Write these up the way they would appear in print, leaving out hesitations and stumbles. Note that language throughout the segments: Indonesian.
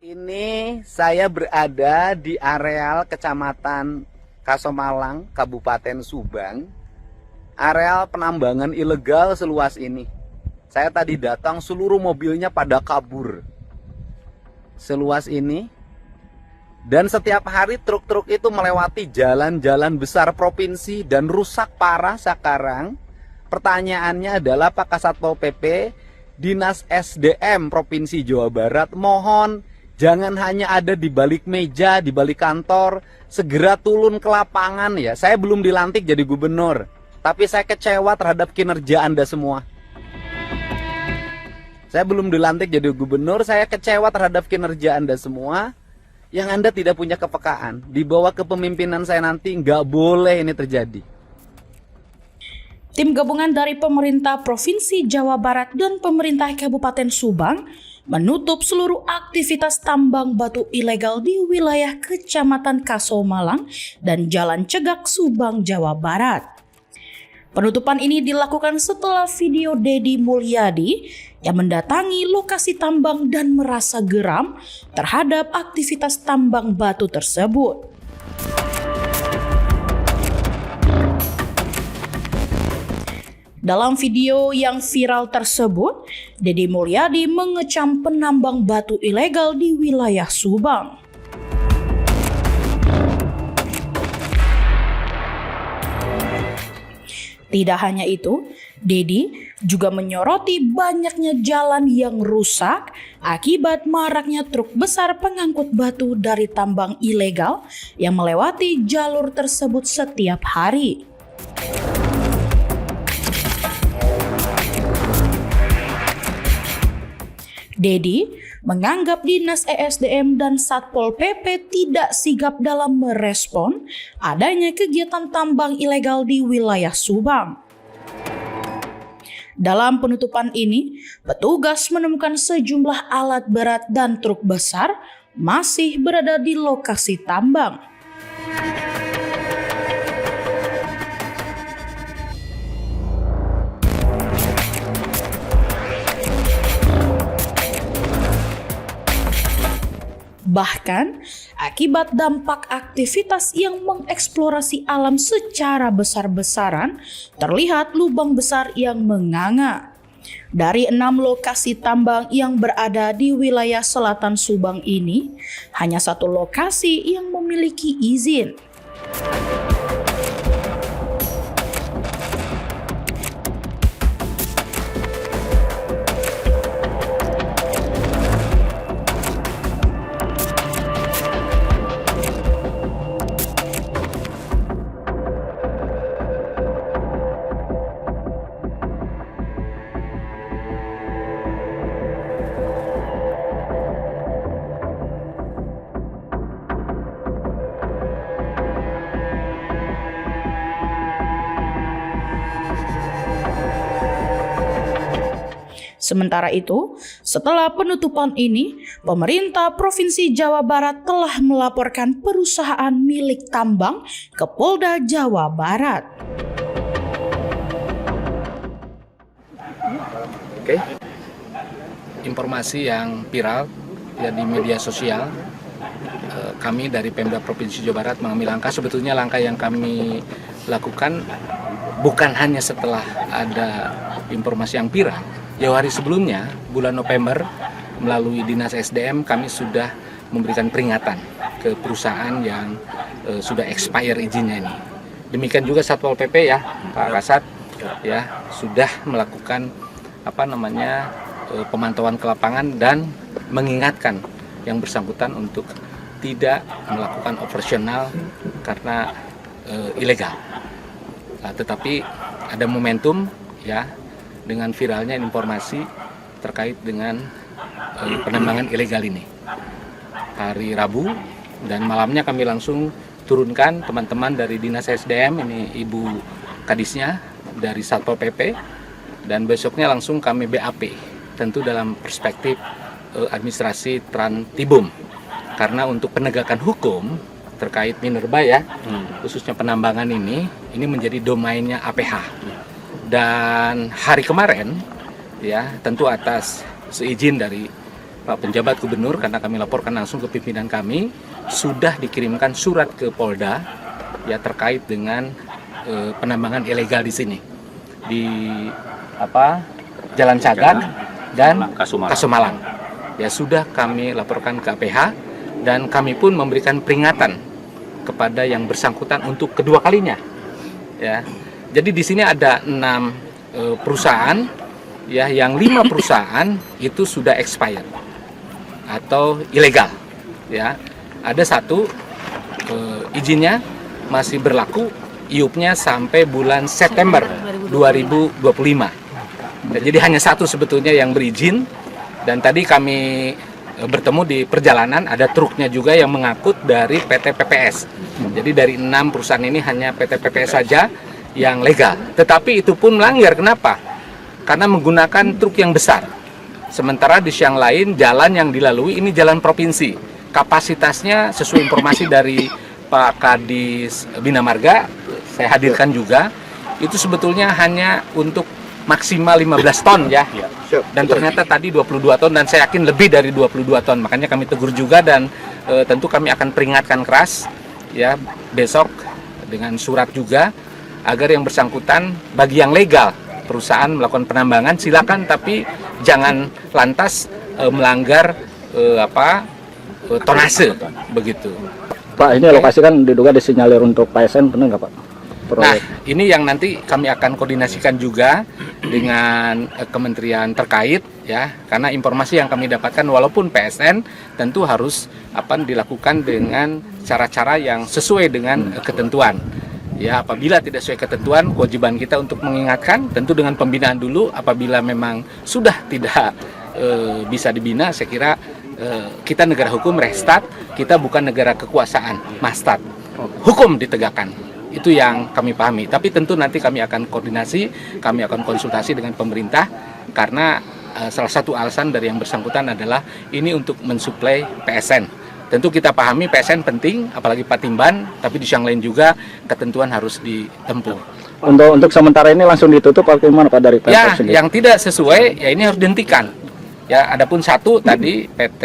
Ini saya berada di areal Kecamatan Kasomalang, Kabupaten Subang. Areal penambangan ilegal seluas ini. Saya tadi datang, seluruh mobilnya pada kabur. Seluas ini. Dan setiap hari truk-truk itu melewati jalan-jalan besar provinsi dan rusak parah sekarang. Pertanyaannya adalah Pak Kasatpol PP, Dinas SDM Provinsi Jawa Barat, mohon jangan hanya ada di balik meja, di balik kantor, segera turun ke lapangan ya. Saya belum dilantik jadi gubernur, tapi saya kecewa terhadap kinerja Anda semua. Saya belum dilantik jadi gubernur, saya kecewa terhadap kinerja Anda semua. Yang Anda tidak punya kepekaan. Di bawah kepemimpinan saya nanti nggak boleh ini terjadi. Tim gabungan dari pemerintah Provinsi Jawa Barat dan pemerintah Kabupaten Subang menutup seluruh aktivitas tambang batu ilegal di wilayah Kecamatan Kasomalang dan Jalan Cegak, Subang, Jawa Barat. Penutupan ini dilakukan setelah video Deddy Mulyadi yang mendatangi lokasi tambang dan merasa geram terhadap aktivitas tambang batu tersebut. Dalam video yang viral tersebut, Deddy Mulyadi mengecam penambang batu ilegal di wilayah Subang. Tidak hanya itu, Deddy juga menyoroti banyaknya jalan yang rusak akibat maraknya truk besar pengangkut batu dari tambang ilegal yang melewati jalur tersebut setiap hari. Deddy menganggap Dinas ESDM dan Satpol PP tidak sigap dalam merespon adanya kegiatan tambang ilegal di wilayah Subang. Dalam penutupan ini, petugas menemukan sejumlah alat berat dan truk besar masih berada di lokasi tambang. Bahkan, akibat dampak aktivitas yang mengeksplorasi alam secara besar-besaran, terlihat lubang besar yang menganga. Dari 6 lokasi tambang yang berada di wilayah selatan Subang ini, hanya 1 lokasi yang memiliki izin. Sementara itu, setelah penutupan ini, pemerintah Provinsi Jawa Barat telah melaporkan perusahaan milik tambang ke Polda Jawa Barat. Oke. Informasi yang viral ya di media sosial, kami dari Pemda Provinsi Jawa Barat mengambil langkah yang kami lakukan bukan hanya setelah ada informasi yang viral. Jauh hari sebelumnya, bulan November, melalui Dinas SDM kami sudah memberikan peringatan ke perusahaan yang sudah expire izinnya ini. Demikian juga Satpol PP ya, Pak Kasat ya sudah melakukan pemantauan ke lapangan dan mengingatkan yang bersangkutan untuk tidak melakukan operasional karena ilegal. Nah, tetapi ada momentum ya dengan viralnya informasi terkait dengan penambangan ilegal ini. Hari Rabu dan malamnya kami langsung turunkan teman-teman dari Dinas SDM, ini Ibu Kadisnya dari Satpol PP, dan besoknya langsung kami BAP, tentu dalam perspektif administrasi Trantibum. Karena untuk penegakan hukum terkait minerba ya, khususnya penambangan ini menjadi domainnya APH. Dan hari kemarin ya tentu atas seizin dari Pak Penjabat Gubernur, karena kami laporkan langsung ke pimpinan kami, sudah dikirimkan surat ke Polda ya terkait dengan penambangan ilegal di sini di Jalan Cagak dan Kasomalang. Ya sudah kami laporkan ke APH dan kami pun memberikan peringatan kepada yang bersangkutan untuk kedua kalinya. Ya, jadi di sini ada 6 perusahaan, ya, yang 5 perusahaan itu sudah expired atau ilegal. Ya, ada 1 izinnya masih berlaku, IUP-nya sampai bulan September 2025. Nah, jadi hanya 1 sebetulnya yang berizin. Dan tadi kami bertemu di perjalanan, ada truknya juga yang mengangkut dari PT PPS. Jadi dari 6 perusahaan ini hanya PT PPS saja yang legal. Tetapi itu pun melanggar. Kenapa? Karena menggunakan truk yang besar. Sementara di yang lain jalan yang dilalui ini jalan provinsi. Kapasitasnya sesuai informasi dari Pak Kadis Bina Marga, saya hadirkan juga, itu sebetulnya hanya untuk maksimal 15 ton ya. Dan ternyata tadi 22 ton dan saya yakin lebih dari 22 ton. Makanya kami tegur juga dan tentu kami akan peringatkan keras ya besok dengan surat juga agar yang bersangkutan bagi yang legal perusahaan melakukan penambangan silakan, tapi jangan lantas melanggar tonase begitu. Pak, ini lokasi kan diduga disinyalir untuk PSN, benar nggak Pak? Nah, ini yang nanti kami akan koordinasikan juga dengan kementerian terkait ya, karena informasi yang kami dapatkan walaupun PSN tentu harus dilakukan dengan cara-cara yang sesuai dengan ketentuan. Ya, apabila tidak sesuai ketentuan, kewajiban kita untuk mengingatkan, tentu dengan pembinaan dulu. Apabila memang sudah tidak bisa dibina, saya kira kita negara hukum, restart, kita bukan negara kekuasaan, mastat. Hukum ditegakkan, itu yang kami pahami. Tapi tentu nanti kami akan koordinasi, kami akan konsultasi dengan pemerintah, karena salah satu alasan dari yang bersangkutan adalah ini untuk mensuplai PSN. Tentu kita pahami PSN penting, apalagi Patimban, tapi di yang lain juga ketentuan harus ditempuh. Untuk sementara ini langsung ditutup atau gimana Pak dari PSN ya, sendiri? Yang tidak sesuai ya ini harus dihentikan. Ya, adapun 1 tadi PT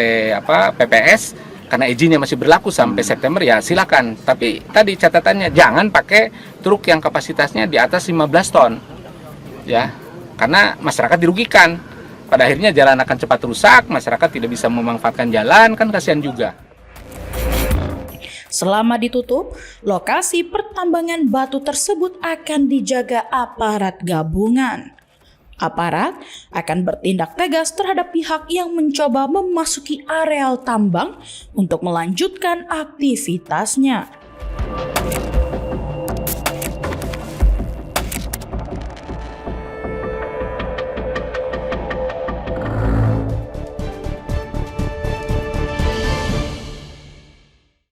PPS karena izinnya masih berlaku sampai September ya silakan. Tapi tadi catatannya jangan pakai truk yang kapasitasnya di atas 15 ton. Ya, karena masyarakat dirugikan. Pada akhirnya jalan akan cepat rusak, masyarakat tidak bisa memanfaatkan jalan, kan kasihan juga. Selama ditutup, lokasi pertambangan batu tersebut akan dijaga aparat gabungan. Aparat akan bertindak tegas terhadap pihak yang mencoba memasuki areal tambang untuk melanjutkan aktivitasnya.